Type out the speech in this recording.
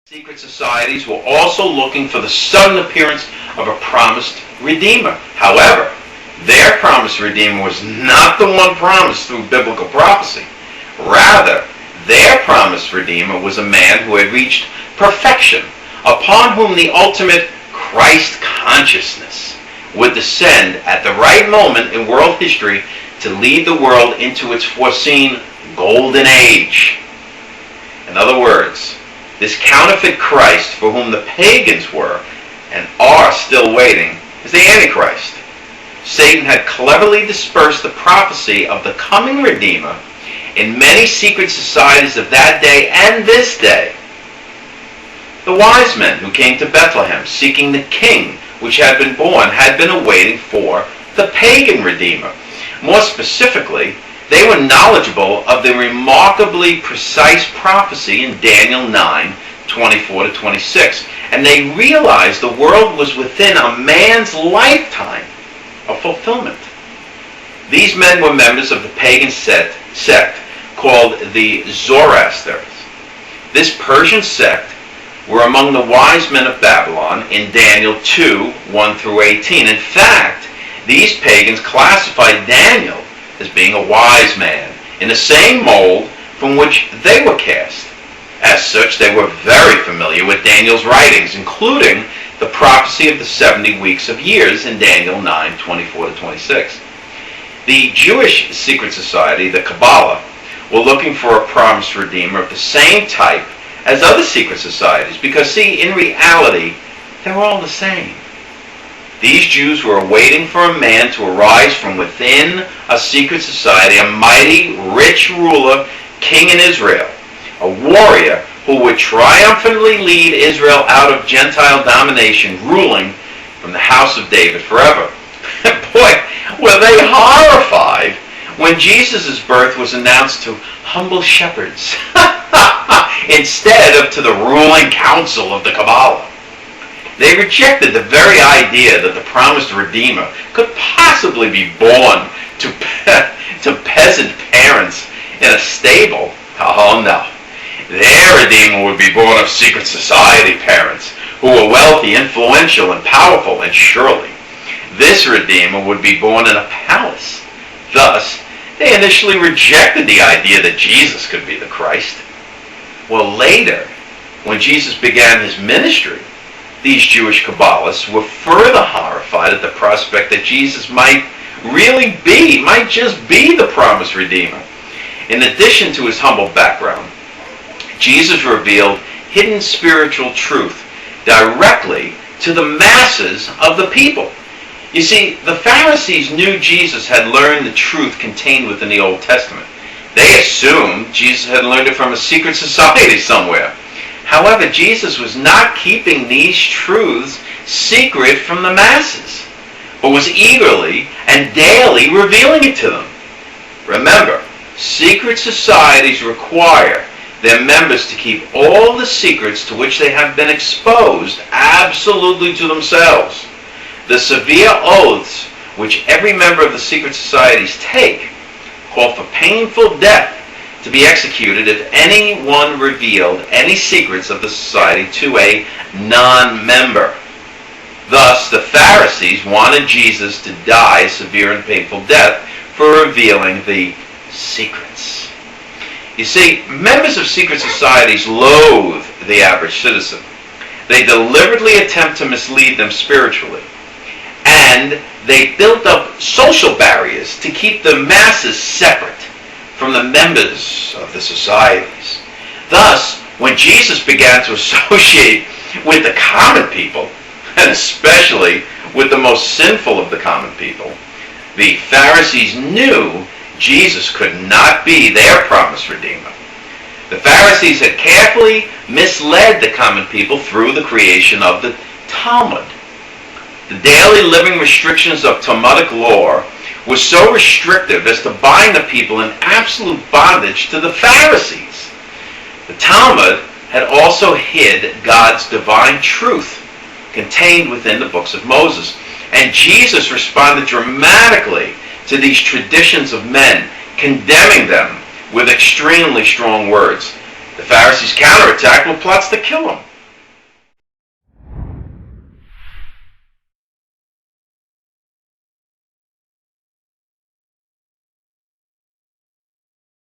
Secret societies were also looking for the sudden appearance of a promised Redeemer. However, their promised Redeemer was not the one promised through biblical prophecy. Rather, their promised Redeemer was a man who had reached perfection, upon whom the ultimate Christ consciousness would descend at the right moment in world history to lead the world into its foreseen golden age. In other words, this counterfeit Christ for whom the pagans were and are still waiting is the Antichrist. Satan had cleverly dispersed the prophecy of the coming Redeemer in many secret societies of that day and this day. The wise men who came to Bethlehem seeking the king which had been born had been awaiting for the pagan Redeemer. More specifically, they were knowledgeable of the remarkably precise prophecy in Daniel 9:24-26, and they realized the world was within a man's lifetime of fulfillment. These men were members of the pagan sect called the Zoroastrians. This Persian sect were among the wise men of Babylon in Daniel 2:1-18. In fact, these pagans classified Daniel as being a wise man, in the same mold from which they were cast. As such, they were very familiar with Daniel's writings, including the prophecy of the 70 weeks of years in Daniel 9:24-26. The Jewish secret society, the Kabbalah, were looking for a promised Redeemer of the same type as other secret societies, because, see, in reality, they were all the same. These Jews were waiting for a man to arise from within a secret society, a mighty, rich ruler, king in Israel, a warrior who would triumphantly lead Israel out of Gentile domination, ruling from the house of David forever. Boy, were they horrified when Jesus' birth was announced to humble shepherds instead of to the ruling council of the Kabbalah. They rejected the very idea that the promised Redeemer could possibly be born to peasant parents in a stable. Oh no. Their Redeemer would be born of secret society parents who were wealthy, influential, and powerful, and surely this Redeemer would be born in a palace. Thus, they initially rejected the idea that Jesus could be the Christ. Well, later, when Jesus began his ministry, these Jewish Kabbalists were further horrified at the prospect that Jesus might just be the promised Redeemer. In addition to his humble background, Jesus revealed hidden spiritual truth directly to the masses of the people. You see, the Pharisees knew Jesus had learned the truth contained within the Old Testament. They assumed Jesus had learned it from a secret society somewhere. However, Jesus was not keeping these truths secret from the masses, but was eagerly and daily revealing it to them. Remember, secret societies require their members to keep all the secrets to which they have been exposed absolutely to themselves. The severe oaths which every member of the secret societies take call for painful death to be executed if anyone revealed any secrets of the society to a non-member. Thus, the Pharisees wanted Jesus to die a severe and painful death for revealing the secrets. You see, members of secret societies loathe the average citizen. They deliberately attempt to mislead them spiritually. And they built up social barriers to keep the masses separate from the members of the societies. Thus, when Jesus began to associate with the common people, and especially with the most sinful of the common people, the Pharisees knew Jesus could not be their promised Redeemer. The Pharisees had carefully misled the common people through the creation of the Talmud. The daily living restrictions of Talmudic law were so restrictive as to bind the people in absolute bondage to the Pharisees. The Talmud had also hid God's divine truth contained within the books of Moses. And Jesus responded dramatically to these traditions of men, condemning them with extremely strong words. The Pharisees counterattacked with plots to kill him.